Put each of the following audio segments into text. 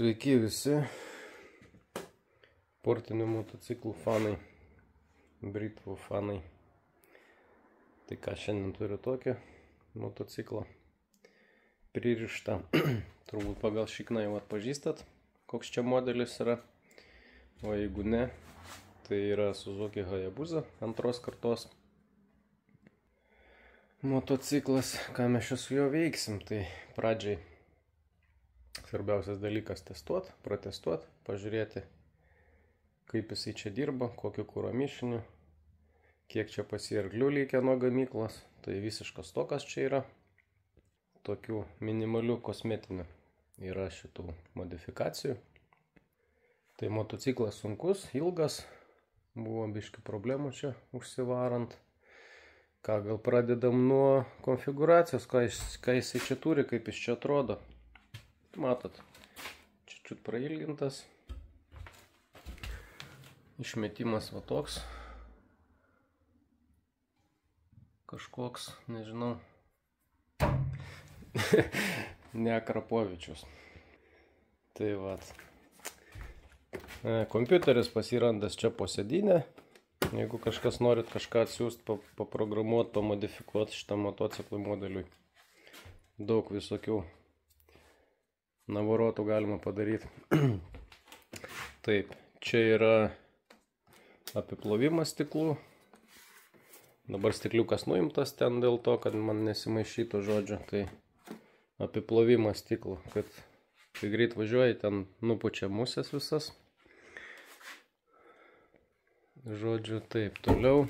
Sveiki visi sportinių motociklų fanai, britvų fanai. Tai ką, šiandien turiu tokį motociklą pririštą. Turbūt pagal šikną jau atpažįstat, koks čia modelis yra. O jeigu ne, tai yra Suzuki Hayabusa antros kartos motociklas. Ką mes čia su juo veiksim, tai pradžiai svarbiausias dalykas testuot, pratestuot, pažiūrėti, kaip jisai čia dirba, kokiu kuro mišiniu, kiek čia pasiarglių likę nuo gamyklos. Tai visiškas stokas čia yra. Tokių minimalių kosmetinių yra šitų modifikacijų. Tai motociklas sunkus, ilgas, buvo biški problemų čia užsivarant. Ką, gal pradedam nuo konfiguracijos, ką jisai čia turi, kaip jis čia atrodo. Matot, čiut prailgintas. Išmetimas va toks. Kažkoks, nežinau. Ne Akrapovičius. Tai vat. Kompiuteris pasirandas čia po sėdynę. Jeigu kažkas norit kažką atsiųsti, paprogramuoti, pamodifikuoti šitam motociklų modeliui. Daug visokių navorotų galima padaryti. Taip, čia yra apiplovimas stiklų. Dabar stikliukas nuimtas ten dėl to, kad man nesimaišytų žodžio. Tai apiplovimas stiklų, kad kai greit važiuoji, ten nupučia musės visas. Žodžiu, taip, toliau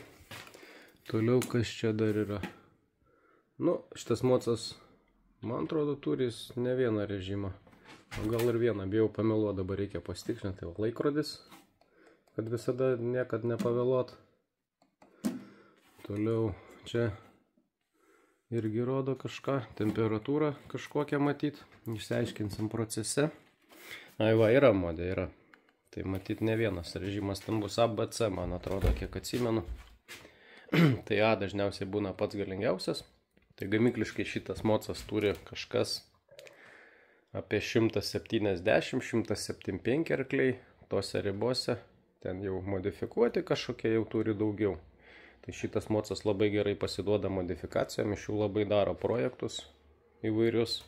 kas čia dar yra. Nu, šitas mocas, man atrodo, turi ne vieną režimą. O gal ir vieną, bijau pameluoti, dabar reikia pasitikslinti. Tai laikrodis, kad visada niekad nepavėluot. Toliau čia irgi rodo kažką, temperatūrą kažkokią matyt. Išsiaiškinsim procese. Ai va, yra modė, yra. Tai matyt ne vienas režimas, ten bus A, B, C, man atrodo, kiek atsimenu. Tai A dažniausiai būna pats galingiausias. Tai gamykliškai šitas mocas turi kažkas apie 170-175 arkliai. Tose ribose, ten jau modifikuoti kažkokie jau turi daugiau. Tai šitas mocas labai gerai pasiduoda modifikacijom, iš jų labai daro projektus įvairius.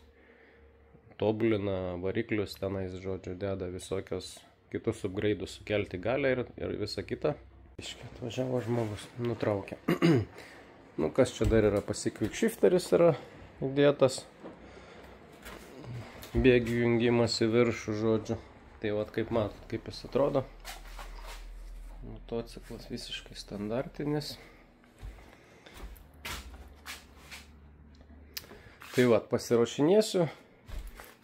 Tobulina variklius, tenais, žodžiu, deda visokios kitus upgraidus, sukelti galę ir visa kita. Atvažiavo žmogus, nutraukė. Nu, kas čia dar yra, quick shifteris yra įdėtas. Bėgių jungimas į viršų, žodžiu. Tai vat kaip matot, kaip jis atrodo. Motociklas visiškai standartinis. Tai vat, pasirašinėsiu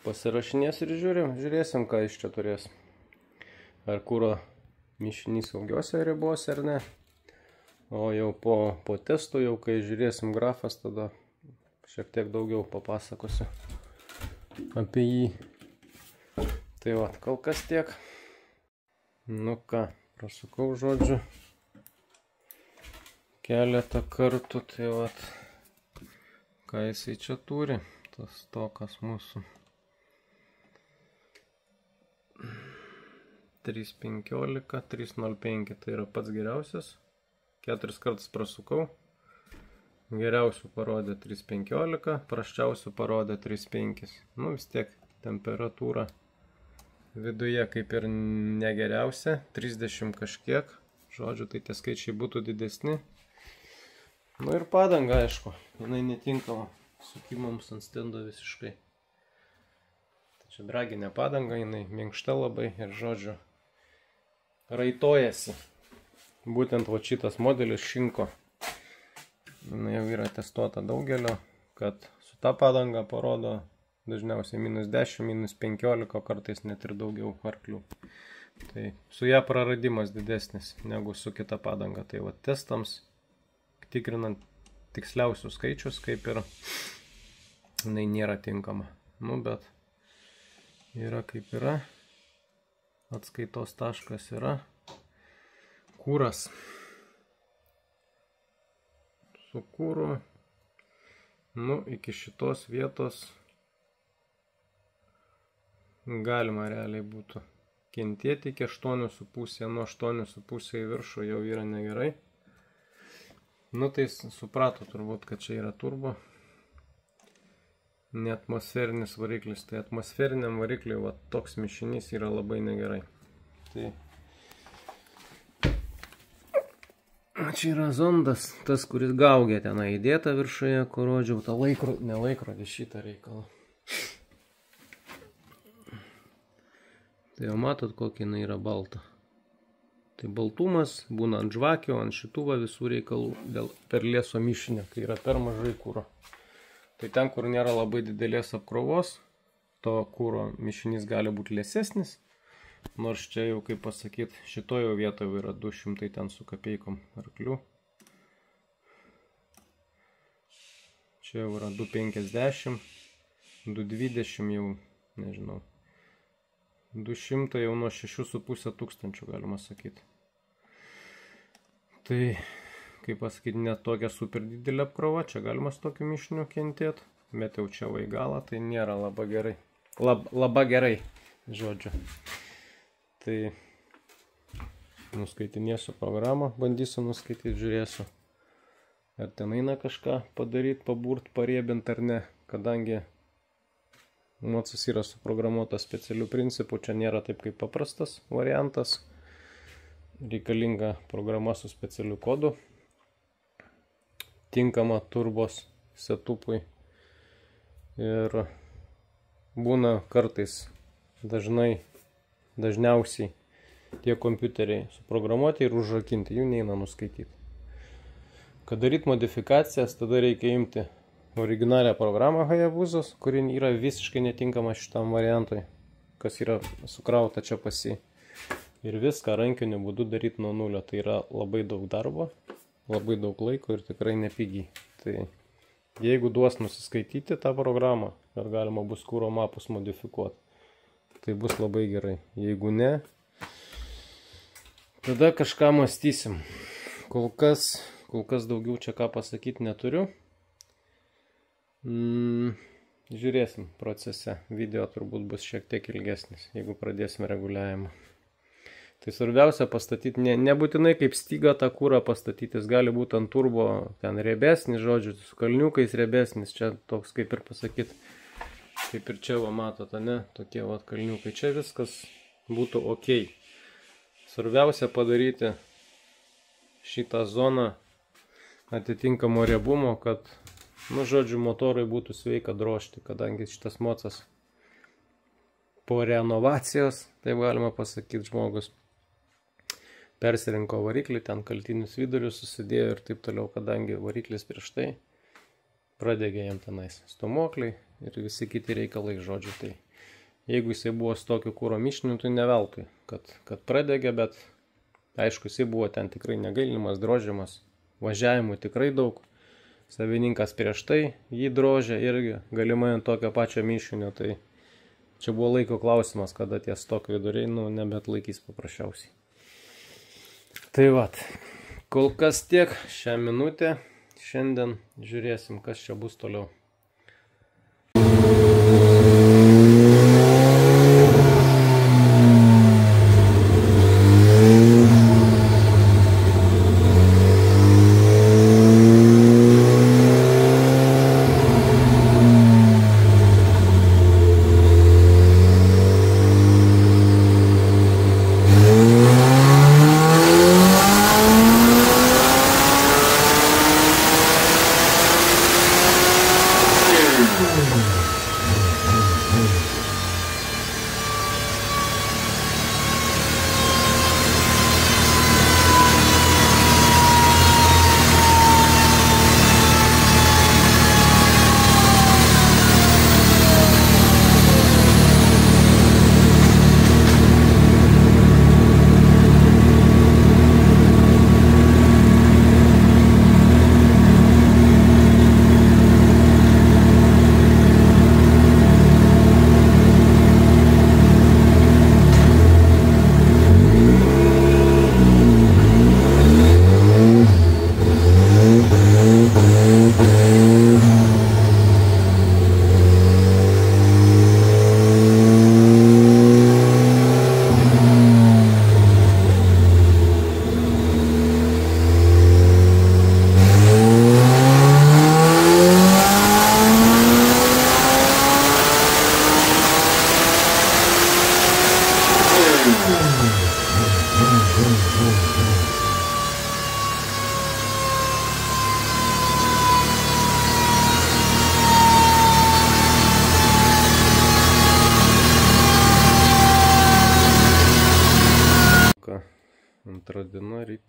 ir žiūrėsim, ką iš čia turės. Ar kuro mišinys saugiose ribose ar ne. O jau po testo, jau kai žiūrėsim grafas, tada šiek tiek daugiau papasakosiu apie jį. Tai vat, kol kas tiek. Nu ką, prasukau, žodžiu, keletą kartų. Tai vat, ką jisai čia turi, tas tokas mūsų 3.15, 3.05, tai yra pats geriausias. 4 kartus prasukau. Geriausių parodė 3.15, prasčiausių parodė 3.5. Nu vis tiek temperatūra viduje kaip ir negeriausia, 30 kažkiek. Žodžiu, tai tie skaičiai būtų didesni. Nu ir padanga, aišku, jinai netinkama sukimams ant stendo visiškai. Tai čia draginė padanga, jinai minkšta labai ir, žodžiu, raitojasi. Būtent va šitas modelis Šinko. Jinai jau yra testuota daugelio, kad su ta padanga parodo dažniausiai -10, -15, kartais net ir daugiau arklių. Tai su ją praradimas didesnis negu su kita padanga. Tai va testams, tikrinant tiksliausius skaičius, kaip ir jinai nėra tinkama. Nu, bet yra kaip yra. Atskaitos taškas yra. Kūras. Su kūru. Nu, iki šitos vietos galima realiai būtų kentėti iki 8,5, nuo 8,5 į viršų jau yra negerai. Nu tai suprato turbūt, kad čia yra turbo, ne atmosferinis variklis. Tai atmosferiniam varikliui va, toks mišinys yra labai negerai. Tai čia yra zondas, tas, kuris gaugė tenai įdėta viršuje, kur rodžiau tą laikrodį, ne laikrodį, šitą reikalą. Tai jau matot, kokia jinai yra balta. Tai baltumas būna ant žvakių, ant šitų va visų reikalų per lieso mišinio, kai yra per mažai kūro. Tai ten, kur nėra labai didelės apkrovos, to kūro mišinys gali būti liesesnis. Nors čia jau, kaip pasakyti, šitoje vietoje yra 200 ten su kapeikom arklių. Čia jau yra 250, 220 jau, nežinau. 200 jau nuo 6,5 tūkstančių, galima sakyti. Tai, kaip pasakyti, net tokia super didelė apkrova, čia galima su tokiu mišiniu kentėti, bet jau čia vaigalą, tai nėra labai gerai. Labai gerai, žodžiu. Tai nuskaitinėsiu programą, bandysiu nuskaityti, žiūrėsiu, ar ten eina kažką padaryti, paburt, pariebint ar ne, kadangi mocas yra suprogramuotas specialių principų, čia nėra taip kaip paprastas variantas, reikalinga programa su specialiu kodu, tinkama turbos setupui ir būna kartais dažniausiai tie kompiuteriai suprogramuoti ir užrakinti, jų neina nuskaityti. Kad daryti modifikacijas, tada reikia imti originalią programą Hayabuzos, kuri yra visiškai netinkama šitam variantui, kas yra sukrauta čia pasi. Ir viską rankiniu būdu daryti nuo nulio. Tai yra labai daug darbo, labai daug laiko ir tikrai nepigiai. Tai jeigu duos nusiskaityti tą programą, ar galima bus kūro mapus modifikuoti, tai bus labai gerai. Jeigu ne, tada kažką mąstysim. Kol kas daugiau čia ką pasakyti neturiu. Žiūrėsim procese. Video turbūt bus šiek tiek ilgesnis, jeigu pradėsim reguliavimą. Tai svarbiausia pastatyti, nebūtinai kaip stygą tą kūrą pastatyti, jis gali būti ant turbo ten riebesnis, žodžiu, su kalniukais riebesnis, čia toks kaip ir pasakyti, kaip ir čia va matote, ne, tokie va kalniukai, čia viskas būtų ok. Svarbiausia padaryti šitą zoną atitinkamo riebumo, kad nu, žodžiu, motorai būtų sveika drožti, kadangi šitas mocas po renovacijos, taip galima pasakyti, žmogus persirinko variklį, ten kaltinius vidurius susidėjo ir taip toliau, kadangi variklis prieš tai pradegė jam tenais stomokliai ir visi kiti reikalai, žodžiu. Tai jeigu jisai buvo su tokiu kūro mišiniu, tai ne veltui, kad pradegė, bet aišku, jisai buvo ten tikrai negailinimas, drožimas, važiavimų tikrai daug. Savininkas prieš tai jį drožė irgi galimai ant tokio pačio mišinio, tai čia buvo laiko klausimas, kada tie stoko viduriai, nebet laikys paprasčiausiai. Tai vat, kol kas tiek šią minutę, šiandien žiūrėsim, kas čia bus toliau.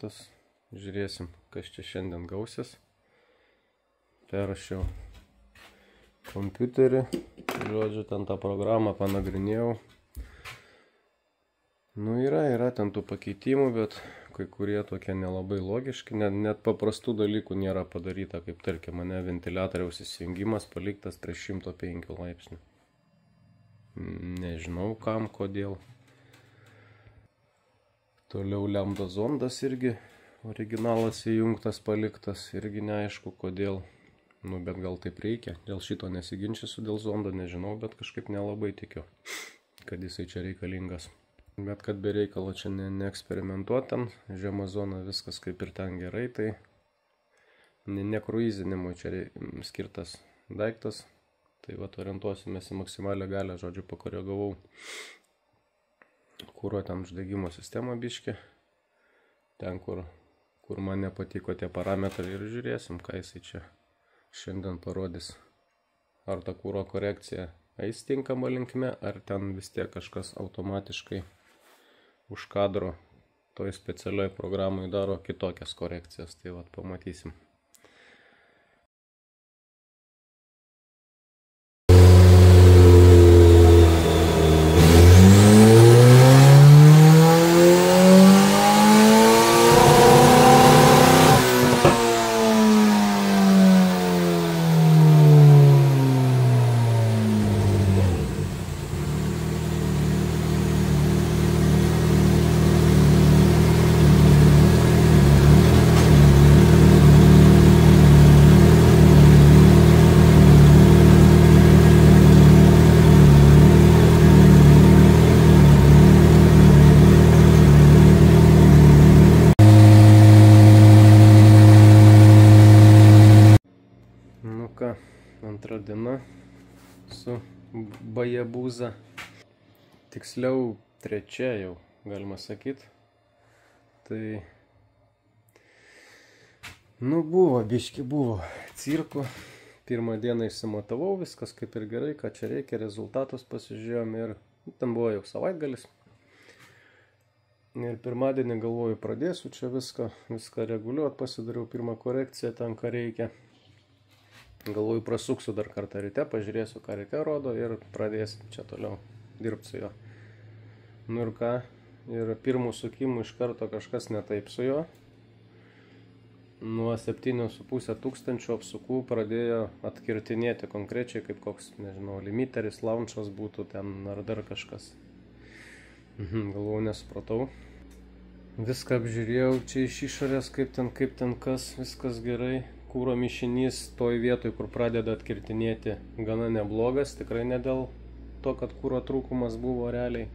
įjungtas. Žiūrėsim, kas čia šiandien gausis. Perrašiau kompiuterį. Žodžiu, ten tą programą panagrinėjau. Nu, yra ten tų pakeitimų, bet kai kurie tokie nelabai logiški. Net paprastų dalykų nėra padaryta, kaip tarkim, mane ventiliatoriaus įsijungimas paliktas prie 105 laipsnių. Nežinau kam, kodėl. Toliau lambda zondas irgi originalas įjungtas, paliktas, irgi neaišku kodėl. Nu, bet gal taip reikia. Dėl šito nesiginčysiu, dėl zondo nežinau, bet kažkaip nelabai tikiu, kad jisai čia reikalingas. Bet kad be reikalo čia neeksperimentuot ten, žema zona viskas kaip ir ten gerai, tai ne kruizinimui čia skirtas daiktas. Tai vat orientuosimės į maksimalią galią, žodžiu, pakoregavau kuro ten uždegimo sistemą biškį. Ten, kur man nepatiko tie parametrai ir žiūrėsim, ką jisai čia šiandien parodys. Ar ta kuro korekcija eis tinkama linkme, ar ten vis tiek kažkas automatiškai už kadro toj specialioj programai daro kitokias korekcijas. Tai vat pamatysim. Antra diena su Bajabuza. Tiksliau trečia jau, galima sakyti. Tai, nu buvo, biški buvo cirkų. Pirmą dieną išsimatavau, viskas kaip ir gerai, ką čia reikia, rezultatus pasižiūrėjom ir ten buvo jau savaitgalis. Ir pirmadienį galvoju, pradėsiu čia viską reguliuoti, pasidariau pirmą korekciją ten, ką reikia. Galvoju, prasuksiu dar kartą ryte, pažiūrėsiu, ką ryte rodo ir pradėsim čia toliau dirbti su juo. Nu ir ką, ir pirmų sukimų iš karto kažkas ne taip su juo. Nuo 7,5 tūkstančių apsukų pradėjo atkirtinėti konkrečiai, kaip koks, nežinau, limiteris, launchas būtų ten ar dar kažkas. Galvoju, nesupratau. Viską apžiūrėjau čia iš išorės, kaip ten kas, viskas gerai. Kūro mišinys toj vietoj, kur pradeda atkirtinėti, gana neblogas, tikrai ne dėl to, kad kūro trūkumas buvo realiai.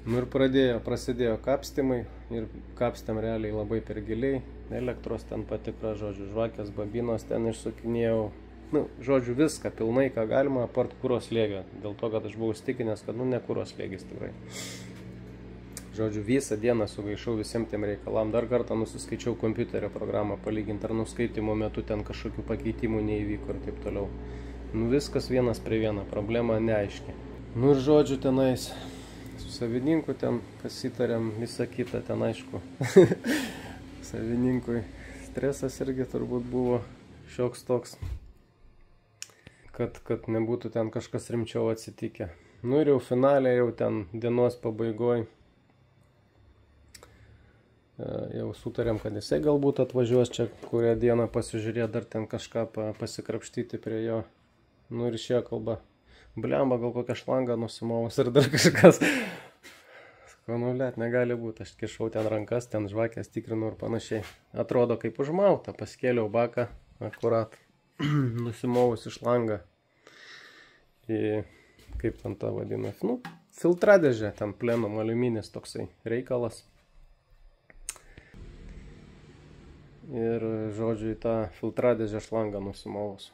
Nu ir prasidėjo kapstymai ir kapstėm realiai labai per giliai. Elektros ten patikra, žodžiu, žvakės, babinos ten išsukinėjau. Nu, žodžiu, viską pilnai, ką galima, apart kūro slėgio. Dėl to, kad aš buvau stikinęs, kad ne kūro slėgis tikrai. Žodžiu, visą dieną sugaišau visiems tiem reikalam. Dar kartą nusiskaičiau kompiuterio programą palyginti, ar nuskaitimo metu ten kažkokių pakeitimų neįvyko ir taip toliau. Nu viskas vienas prie vieną, problema neaiški. Nu ir žodžiu, tenais su savininku ten pasitarėm visą kitą, ten aišku. Savininkui stresas irgi turbūt buvo šioks toks, kad nebūtų ten kažkas rimčiau atsitikę. Nu ir jau finaliai, jau ten dienos pabaigoj, jau sutarėm, kad jisai galbūt atvažiuos čia kurią dieną pasižiūrėti, dar ten kažką pasikrapštyti prie jo. Nu ir išėjo kalba, blemba, gal kokią šlangą nusimovus ir dar kažkas. Sakau, nu blėt, negali būti, aš kišau ten rankas, ten žvakės tikrinu ir panašiai. Atrodo kaip užmauta, paskėliau baką, akurat nusimovus į šlangą. Į, kaip ten tą vadina, nu, filtradėžė, ten plenum aliuminis toksai reikalas. Ir, žodžiu, į tą filtradėžę šlangą nusimovus.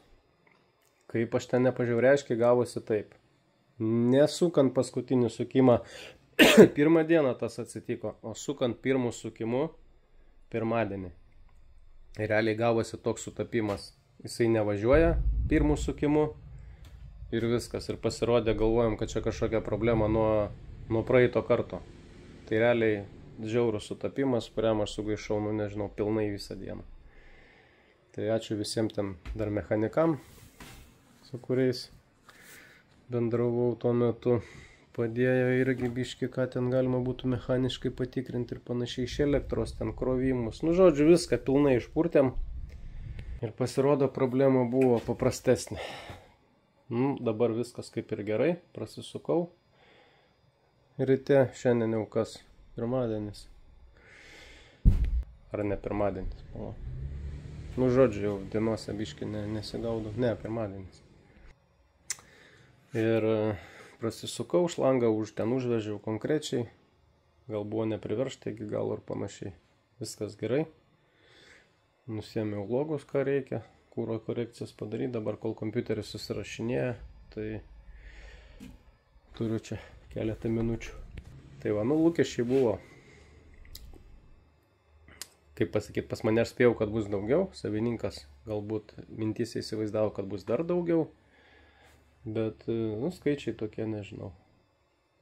Kaip aš ten nepažiūrėjau, aiškiai gavosi taip. Nesukant paskutinį sukimą, pirmą dieną tas atsitiko, o sukant pirmų sukimų, pirmadienį. Realiai gavosi toks sutapimas. Jisai nevažiuoja pirmų sukimų ir viskas. Ir pasirodė, galvojom, kad čia kažkokia problema nuo praeito karto. Tai realiai žiaurus sutapimas, kuriam aš sugaišau, nu nežinau, pilnai visą dieną. Tai ačiū visiems ten dar mechanikam, su kuriais bendravau tuo metu. Padėjo irgi biški, ką ten galima būtų mechaniškai patikrinti ir panašiai, iš elektros, ten krovimus. Nu, žodžiu, viską pilnai išpurtėm. Ir pasirodo, problema buvo paprastesnė. Nu, dabar viskas kaip ir gerai, prasisukau. Ryte šiandien jau kas? Pirmadienis. Ar ne pirmadienis? O. Nu, žodžiu, jau dienose biški nesigaudau. Ne, pirmadienis. Ir prasisukau šlangą, ten užvežiau konkrečiai. Gal buvo nepriveršta iki galo ir panašiai. Viskas gerai. Nusėmiau logus, ką reikia. Kūro korekcijas padaryti. Dabar, kol kompiuteris susirašinėja, tai turiu čia keletą minučių. Tai va, nu, lūkesčiai buvo. Kaip pasakyti, pas mane aš spėjau, kad bus daugiau. Savininkas galbūt mintys įsivaizdavo, kad bus dar daugiau. Bet, nu, skaičiai tokie, nežinau,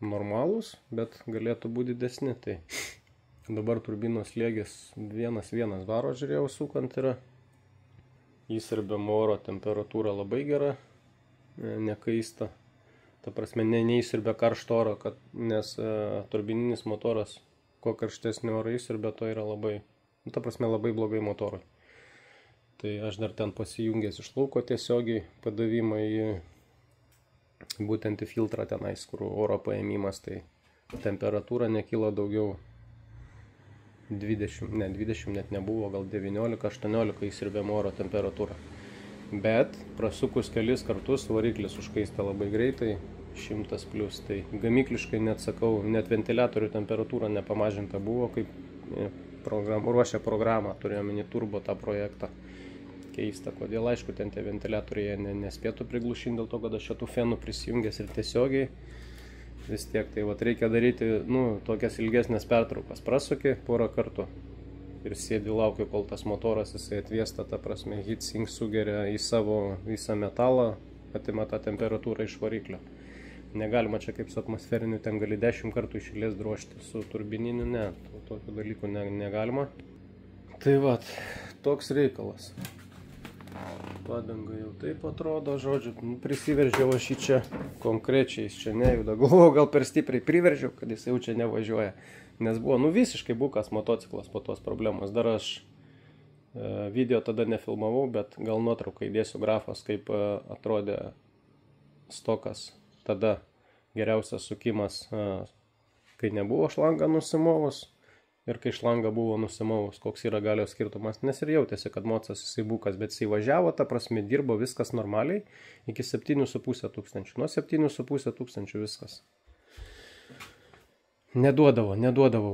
normalūs, bet galėtų būti didesni. Tai dabar turbinos slėgis 1,1 varo, žiūrėjau, sukant yra. Įsiurbiamo oro temperatūra labai gera, nekaista. Ta prasme, neįsiurbia karšto oro, nes turbininis motoras, kuo karštesnį orą įsiurbia, to yra labai, nu, ta prasme, labai blogai motorui. Tai aš dar ten pasijungęs iš lauko tiesiogiai padavimą į būtent į filtrą tenais, kur oro paėmimas, tai temperatūra nekilo daugiau 20 net nebuvo, gal 19-18 įsiurbiamo oro temperatūra. Bet prasukus kelis kartus variklis užkaista labai greitai, 100 plius, tai gamykliškai net sakau, net ventiliatorių temperatūra nepamažinta buvo, kaip ruošė programą, turėjome į turbo tą projektą. Keista, kodėl, aišku, ten tie ventiliatoriai nespėtų priglušinti dėl to, kad aš šitų fenų prisijungęs ir tiesiogiai. Vis tiek, tai vat reikia daryti, nu, tokias ilgesnės pertraukas. Prasuki porą kartų ir sėdi laukiu, kol tas motoras jisai atviesta, ta prasme, heatsink sugeria į savo visą metalą, atima tą temperatūrą iš variklio. Negalima čia kaip su atmosferiniu, ten gali 10 kartų iš eilės drožti, su turbininiu ne, tokių dalykų negalima. Tai vat, toks reikalas. Padanga jau taip atrodo, žodžiu, prisiveržiau aš į čia konkrečiai, jis čia nejuda. Galvojau, gal per stipriai priveržiau, kad jis jau čia nevažiuoja. Nes buvo, nu, visiškai bukas motociklas po tos problemos. Dar aš video tada nefilmavau, bet gal nuotrauką įdėsiu grafas, kaip atrodė stokas. Tada geriausias sukimas, kai nebuvo šlanga nusimovus. Ir kai šlanga buvo nusimovus, koks yra galios skirtumas, nes ir jautėsi, kad mocas jisai bukas, bet jisai važiavo, ta prasme, dirbo viskas normaliai, iki 7,5 tūkstančių. Nuo 7,5 tūkstančių viskas. Neduodavo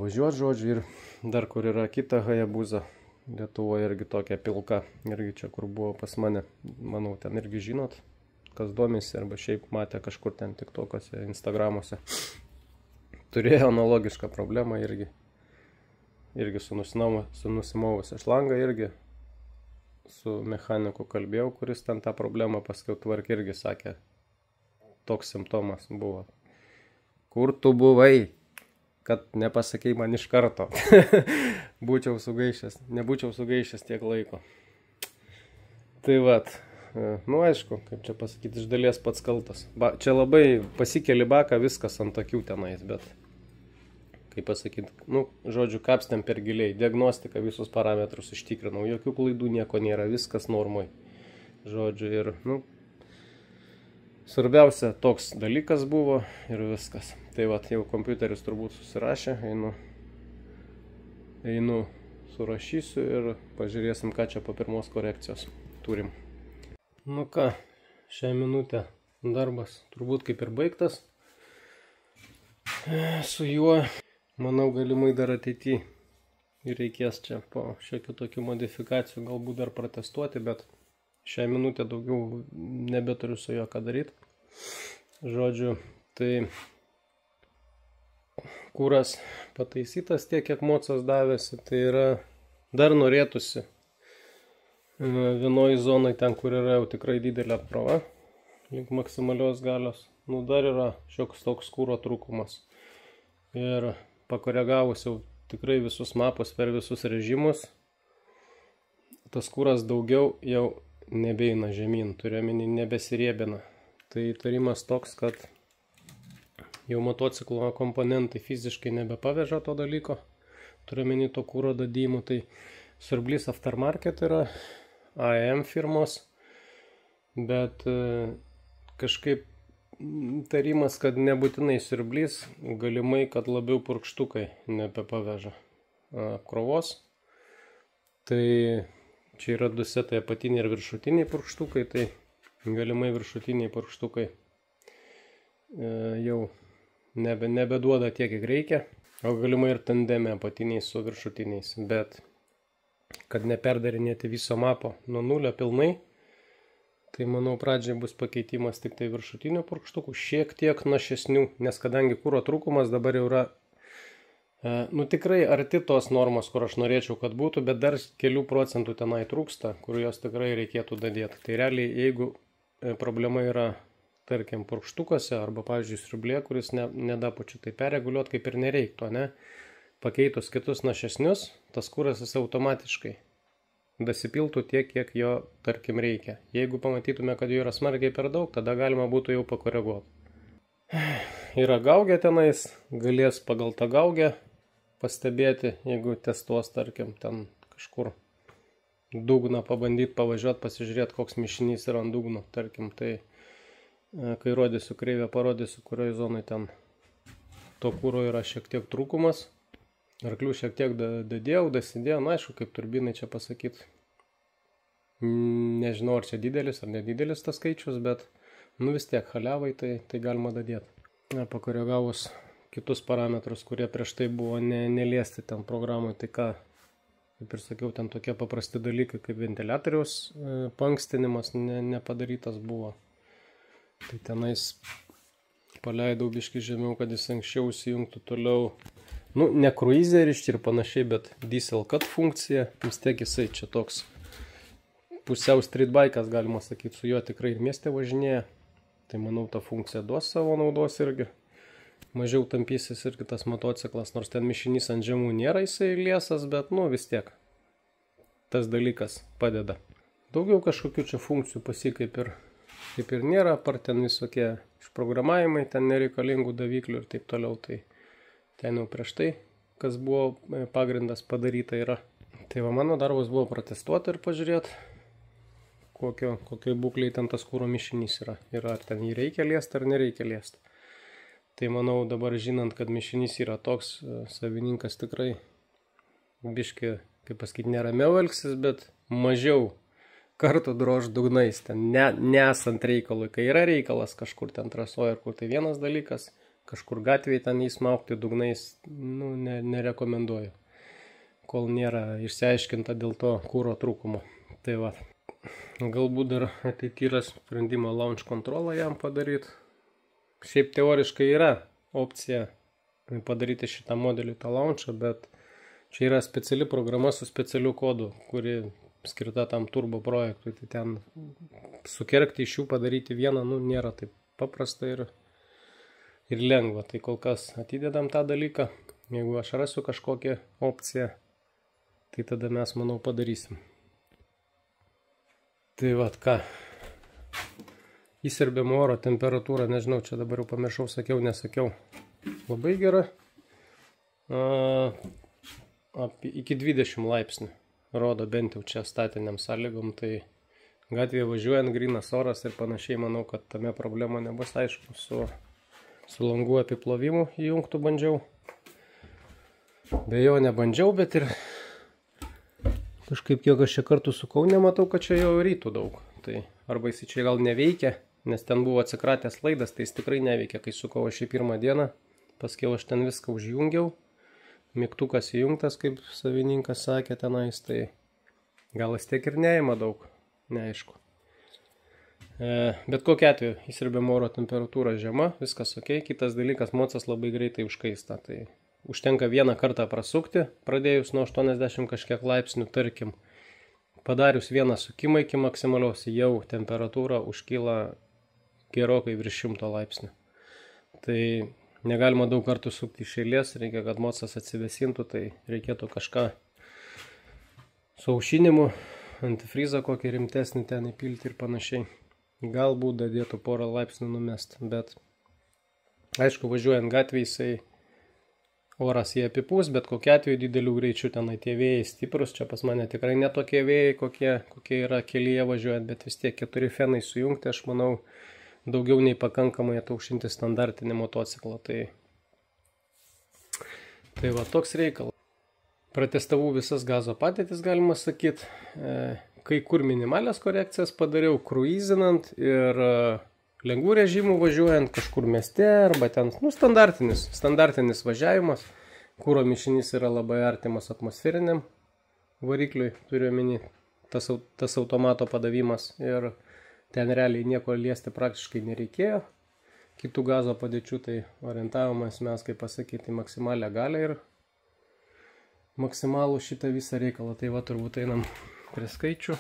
važiuoti, žodžiu, ir dar kur yra kita Hayabusa, Lietuvoje irgi tokia pilka, irgi čia kur buvo pas mane, manau, ten irgi žinot, kas domisi, arba šiaip matė kažkur ten TikTok'ose, Instagram'ose. Turėjo analogišką problemą irgi su nusimovusia šlanga, irgi su mechaniku kalbėjau, kuris ten tą problemą paskiau tvarkė, irgi sakė, toks simptomas buvo. Kur tu buvai, kad nepasakei man iš karto? Nebūčiau sugaišęs tiek laiko. Tai vat, nu aišku, kaip čia pasakyti, iš dalies pats kaltas. Čia labai pasikeli baką, viskas ant akių tenais, bet kaip pasakyti, nu, žodžiu, kapstėm per giliai, diagnostika, visus parametrus ištikrinau, jokių klaidų, nieko nėra, viskas normoj. Žodžiu, ir, nu, svarbiausia, toks dalykas buvo ir viskas. Tai vat, jau kompiuteris turbūt susirašė, einu surašysiu ir pažiūrėsim, ką čia po pirmos korekcijos turim. Nu ką, šią minutę darbas turbūt kaip ir baigtas. Su juo, manau, galimai dar ateityje ir reikės čia po šiokių tokių modifikacijų galbūt dar protestuoti, bet šią minutę daugiau nebeturiu su juo ką daryti. Žodžiu, tai kūras pataisytas tiek, kiek mocas davėsi, tai yra dar norėtųsi vienoje zonoje, ten kur yra jau tikrai didelė apkrova, link maksimalios galios, nu dar yra šioks toks kūro trūkumas. Ir pakoregavus jau tikrai visus mapus per visus režimus, tas kūras daugiau jau nebeina žemyn, turiuomenį nebesiriebina. Tai įtarimas toks, kad jau motociklo komponentai fiziškai nebepaveža to dalyko, turiuomenį to kūro dadymų. Tai siurblys Aftermarket yra AEM firmos, bet kažkaip tarimas, kad nebūtinai siurblys, galimai, kad labiau purkštukai nebepaveža apkrovos. Tai čia yra du setai, apatiniai ir viršutiniai purkštukai, tai galimai viršutiniai purkštukai jau nebeduoda tiek, kiek reikia, o galimai ir tandeme apatiniais su viršutiniais, bet kad neperdarinėti viso mapo nuo nulio pilnai, tai manau pradžiai bus pakeitimas tik tai viršutinių purkštukų, šiek tiek našesnių, nes kadangi kuro trūkumas dabar jau yra tikrai arti tos normos, kur aš norėčiau, kad būtų, bet dar kelių procentų tenai trūksta, kur jos tikrai reikėtų dadėti. Tai realiai, jeigu problema yra, tarkim, purkštukuose arba, pavyzdžiui, siurblė, kuris nedapučia, tai perreguliuoti kaip ir nereiktų, ne? Pakeitus kitus našesnius, tas kuras jis automatiškai dasipiltų tiek, kiek jo, tarkim, reikia. Jeigu pamatytume, kad jo yra smarkiai per daug, tada galima būtų jau pakoreguoti. Yra gaugė tenais, galės pagal tą gaugę pastebėti, jeigu testuos, tarkim, ten kažkur dugną pabandyti pavažiuoti, pasižiūrėti, koks mišinys yra ant dugno, tarkim, tai kai rodysiu kreivę, parodysiu, kurioje zonai ten to kūro yra šiek tiek trūkumas. Arklių šiek tiek dadėjau, dasidėjau, na aišku, kaip turbinai čia pasakyti. Nežinau, ar čia didelis ar nedidelis tas skaičius, bet vis tiek haliavai, tai galima dadėti. Pakoregavus kitus parametrus, kurie prieš tai buvo neliesti ten programai, tai ką, kaip ir sakiau, ten tokie paprasti dalykai, kaip ventiliatoriaus pankstinimas nepadarytas buvo. Tai tenais paleidau biškį žemiau, kad jis anksčiau įsijungtų toliau. Ne cruiserišti ir panašiai, bet diesel cut funkcija, vis tiek jisai čia toks pusiau street bike'as, galima sakyti, su juo tikrai ir mieste važinėja. Tai manau, ta funkcija duos savo naudos irgi. Mažiau tampysis irgi tas motociklas, nors ten mišinys ant žemų nėra jisai liesas, bet vis tiek tas dalykas padeda. Daugiau kažkokių čia funkcijų pas jį kaip ir nėra, apart ten visokie išprogramavimai, ten nereikalingų daviklių ir taip toliau, tai ten jau prieš tai, kas buvo pagrindas padaryta yra. Tai va, mano darbas buvo protestuoti ir pažiūrėti, kokioj būklei ten tas kūro mišinys yra. Ir ar ten jį reikia liesti ar nereikia liesti. Tai manau, dabar žinant, kad mišinys yra toks, savininkas tikrai biški, kaip pasakyti, neramiau elgsis, bet mažiau kartų drož dugnais, ten nesant reikalui. Kai yra reikalas kažkur ten trasoje, kur tai vienas dalykas, kažkur gatvėje ten įsmaukti dugnais, nerekomenduoju, kol nėra išsiaiškinta dėl to kūro trūkumo. Tai va, galbūt dar ateityje sprendimą launch controlą jam padaryti. Šiaip teoriškai yra opcija padaryti šitą modelį tą launchą, bet čia yra speciali programa su specialiu kodu, kuri skirta tam turbo projektui. Tai ten sukerkti iš jų padaryti vieną, nėra taip paprasta ir lengva. Tai kol kas atidedam tą dalyką. Jeigu aš rasiu kažkokią opciją, tai tada mes, manau, padarysim. Tai vat ką. Įsiurbiamo oro temperatūra, nežinau, čia dabar jau pamiršau, sakiau, nesakiau. Labai gera. Iki 20 laipsnių. Rodo bent jau čia statiniam sąlygom, tai gatvėje važiuojant grynas oras ir panašiai, manau, kad tame problema nebus. Aišku, su langų apiplovimu įjungtų bandžiau. Be jo nebandžiau, bet ir kažkaip kiek aš čia kartų sukau, nematau, kad čia jau rytų daug. Tai arba jis čia gal neveikia, nes ten buvo atsikratęs laidas, tai jis tikrai neveikia, kai sukau aš į pirmą dieną. Paskiau aš ten viską užjungiau. Mygtukas įjungtas, kaip savininkas sakė tenais, tai gal jis tiek ir neima daug, neaišku. Bet kokiu atveju, įsiurbiamo oro temperatūra žema, viskas ok. Kitas dalykas, mocas labai greitai užkaista, tai užtenka vieną kartą prasukti, pradėjus nuo 80 kažkiek laipsnių, tarkim. Padarius vieną sukimą iki maksimalios, jau temperatūra užkyla gerokai virš 100 laipsnių. Tai negalima daug kartų sukti iš eilės, reikia, kad mocas atsivesintų, tai reikėtų kažką su aušinimu, antifrizą kokį rimtesnį ten įpilti ir panašiai. Galbūt dadėtų porą laipsnių numest, bet aišku, važiuojant gatvėje jisai oras jie apipūs, bet kokia atveju didelių greičių tenai tie vėjai stiprus, čia pas mane tikrai netokie vėjai, kokie yra kelyje važiuojant, bet vis tiek 4 fenai sujungti, aš manau, daugiau nei pakankamai ataušinti standartinį motociklą. Tai va toks reikalas. Pratestavau visas gazo padėtis, galima sakyti. Kai kur minimalias korekcijas padariau, kruizinant ir lengvų režimų važiuojant kažkur mieste arba ten, standartinis važiavimas. Kuro mišinys yra labai artimas atmosferiniam varikliui, turiu omeny, tas automato padavimas ir ten realiai nieko liesti praktiškai nereikėjo. Kitų gazo padėčių tai orientavomės mes, kaip pasakyti, maksimalią galią ir maksimalų šitą visą reikalą. Tai va, turbūt einam prie skaičių.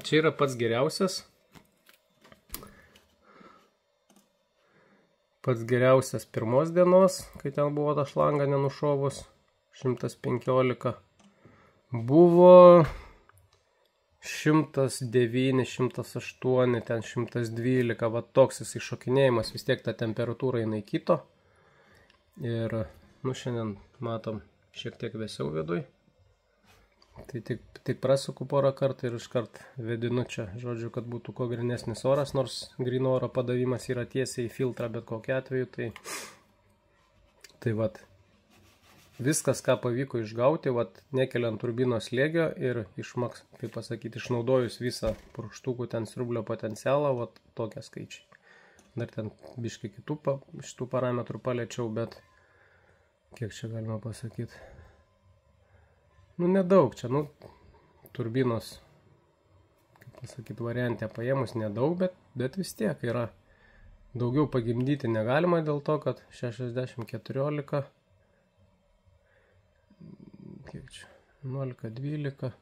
Čia yra pats geriausias. Pats geriausias pirmos dienos, kai ten buvo ta šlanga nenušovus. 115. Buvo 109, 108, ten 112. Va toks jis iššokinėjimas. Vis tiek ta temperatūra jinai kito. Ir, šiandien matom šiek tiek vėsiau viduj. Tai tik prasuku porą kartų ir iškart vedinu čia, žodžiu, kad būtų kuo grinesnis oras, nors grino oro padavimas yra tiesiai į filtrą, bet kokia atveju. Tai vat, viskas, ką pavyko išgauti, vat, nekeliant turbinos slėgio ir kaip pasakyti, išnaudojus visą purkštukų ten siurblio potencialą, vat tokie skaičiai. Dar ten biškai šitų parametrų paliečiau, bet kiek čia galima pasakyti? Nedaug čia, turbinos, kaip pasakyti, variantė paėmus nedaug, bet vis tiek yra. Daugiau pagimdyti negalima dėl to, kad 60-14, kiek čia, 0-12,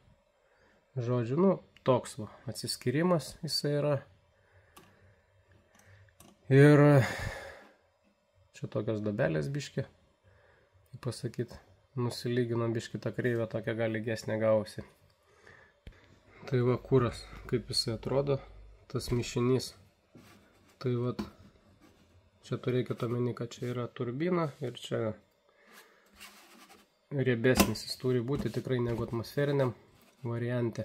žodžiu, toks va, atsiskirimas jisai yra. Ir čia tokios dabelės biški, kaip pasakyti, nusilyginom biški tą kreivę, tokia gal lygesnė gausi. Tai va kuras, kaip jisai atrodo, tas mišinys. Tai va, čia turėkit omeny, kad čia yra turbina ir čia riebesnis jis turi būti tikrai negu atmosferiniam variante.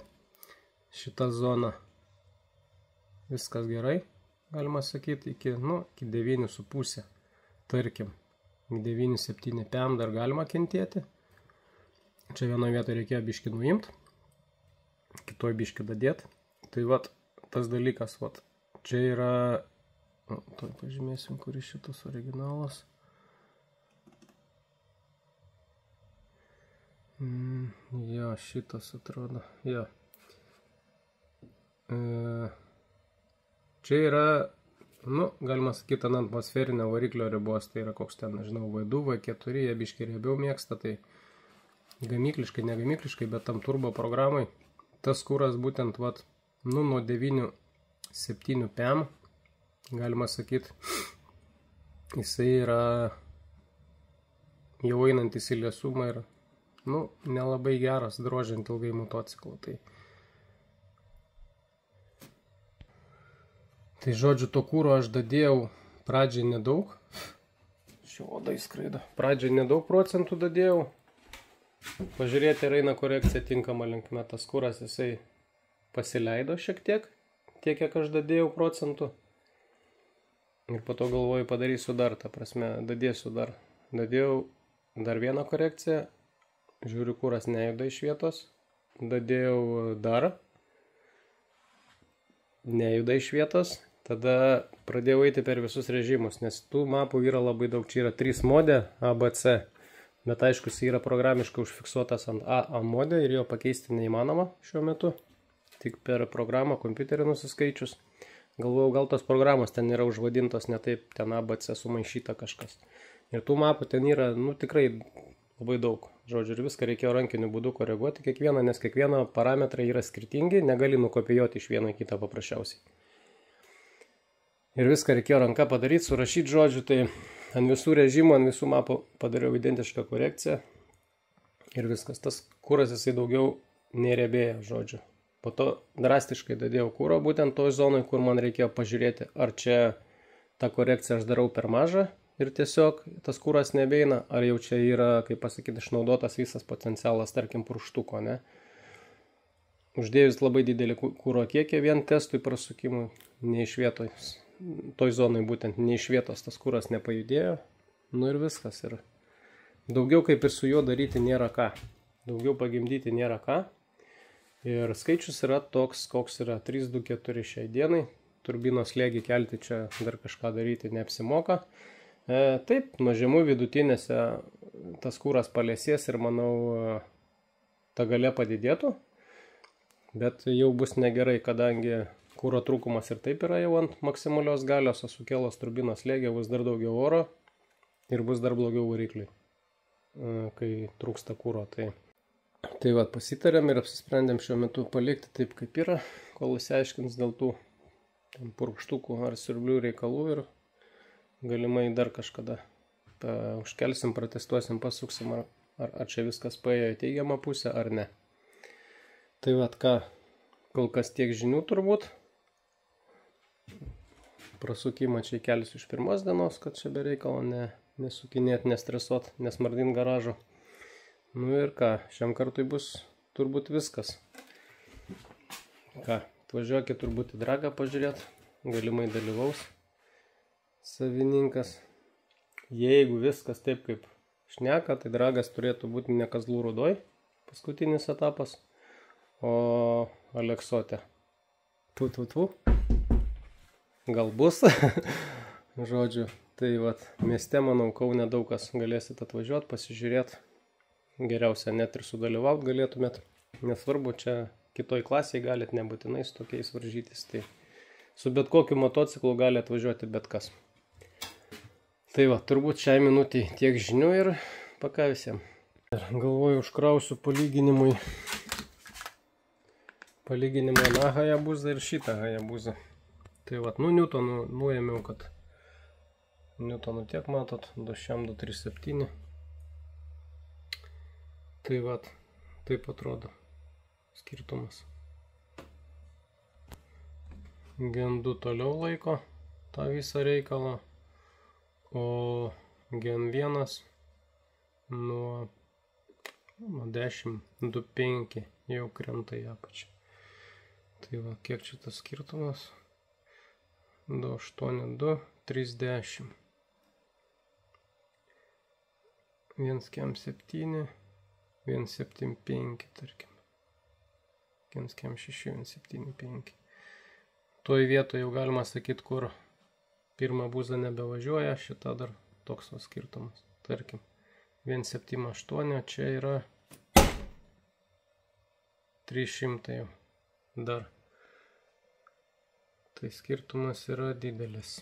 Šita zona viskas gerai, galima sakyti, iki 9,5, tarkim. 9,7 PM dar galima kentėti. Čia vienoje vietoje reikėjo biškį nuimti, kitoje biškį dadėti. Tai vat, tas dalykas, vat, čia yra, tuoj pažymėsim, kuris šitas originalas. Jo, šitas atrodo, jo. Čia yra, galima sakyti, ant atmosferinio variklio ribos, tai yra koks ten, nežinau, V2, V4, jie biškai riebiau mėgsta, tai gamykliškai, negamykliškai, bet tam turbo programai tas kuras būtent, vat, nuo 9,7 PM, galima sakyti, jisai yra jau einantis į liesumą ir, nelabai geras drožiant ilgai motociklų, Tai žodžiu, to kūro aš dadėjau pradžiai nedaug. Šio odai skraido. Pradžiai nedaug procentų dadėjau. Pažiūrėti, ar eina korekcija tinkama linkme. Tas kūras jisai pasileido šiek tiek, kiek aš dadėjau procentų. Ir po to galvoju, padarysiu dar, ta prasme, dadėsiu dar. Dadėjau dar vieną korekciją. Žiūriu, kūras nejuda iš vietos. Dadėjau dar. Nejuda iš vietos. Tada pradėjau eiti per visus režimus, nes tų mapų yra labai daug. Čia yra 3 modė ABC, bet aišku, jis yra programiškai užfiksuotas ant AA modė ir jo pakeisti neįmanoma šiuo metu. Tik per programą, kompiuterį nusiskaičius. Galvojau, gal tos programos ten yra užvadintos ne taip, ten ABC sumaišyta kažkas. Ir tų mapų ten yra, tikrai labai daug. Žodžiu, ir viską reikėjo rankiniu būdu koreguoti kiekvieną, nes kiekvieno parametrai yra skirtingi, negali nukopijuoti iš vieno į kitą paprasčiausiai. Ir viską reikėjo ranka padaryti, surašyti žodžiu, tai ant visų režimų, ant visų mapų padariau identišką korekciją ir viskas. Tas kuras jisai daugiau nerebėjo, žodžiu. Po to drastiškai dadėjau kūro būtent toj zonai, kur man reikėjo pažiūrėti, ar čia tą korekciją aš darau per mažą ir tiesiog tas kūras nebeina, ar jau čia yra, kaip pasakyti, išnaudotas visas potencialas, tarkim, purkštuko, ne? Uždėjus labai didelį kūro kiekį vien testui prasukimui, ne iš vietos, toj zonai būtent ne iš vietos tas kūras nepajudėjo, nu ir viskas. Ir daugiau kaip ir su juo daryti nėra ką, daugiau pagimdyti nėra ką. Ir skaičius yra toks, koks yra 3, 2, 4 šiai dienai. Turbinos slėgį kelti čia dar kažką daryti neapsimoka. Taip, nuo žemų vidutinėse tas kūras palėsės ir manau ta galia padidėtų. Bet jau bus negerai, kadangi kūro trūkumas ir taip yra jau ant maksimalios galios, o sukėlos turbinos slėgio bus dar daugiau oro ir bus dar blogiau varikliai, kai trūksta kūro. Tai va, pasitarėm ir apsisprendėm šiuo metu palikti taip, kaip yra, kol išsiaiškins dėl tų purkštukų ar siurblių reikalų ir galimai dar kažkada užkelsim, pratestuosim, pasuksim, ar čia viskas paėjo į teigiamą pusę ar ne. Tai va, ką, kol kas tiek žinių turbūt. Prasukimą čia įkelsiu iš pirmos dienos, kad čia be reikalo nesukinėt, nestresuot, nesmardint garažo. Nu ir ką, šiam kartui bus turbūt viskas. Ką, atvažiuokit turbūt į dragą pažiūrėt, galimai dalyvaus savininkas. Jeigu viskas taip kaip šneka, tai dragas turėtų būti ne Kazlų Rūdoj, paskutinis etapas, o Aleksote. Gal bus, žodžiu. Tai vat, mieste, manau, Kaune daug kas galėsit atvažiuoti, pasižiūrėti. Geriausia net ir sudalyvauti galėtumėt. Nesvarbu, čia kitoj klasėje galit nebūtinai su tokiais varžytis. Tai su bet kokiu motociklu gali atvažiuoti bet kas. Tai va, turbūt šiai minutį tiek žinių ir paka visiems. Galvoju, užkrausiu palyginimui aną Hayabusą ir šitą Hayabusą. Tai va, Newtonų nuėmiau, kad Newtonų tiek matot, 237. Tai va, taip atrodo skirtumas. Gen 2 toliau laiko tą visą reikalą, o Gen 1 nuo 10.2.5 jau krenta į apačią. Tai va, kiek čia tas skirtumas? 2.8.2, 3.10. 1.7. 1.7.5, tarkim. 1.6, 1.7.5. Toj vietoje jau galima sakyti, kur pirmą buzą nebevažiuoja, šita dar toks skirtumas. Tarkim, 1.7.8, čia yra 300 jau dar. Tai skirtumas yra didelis.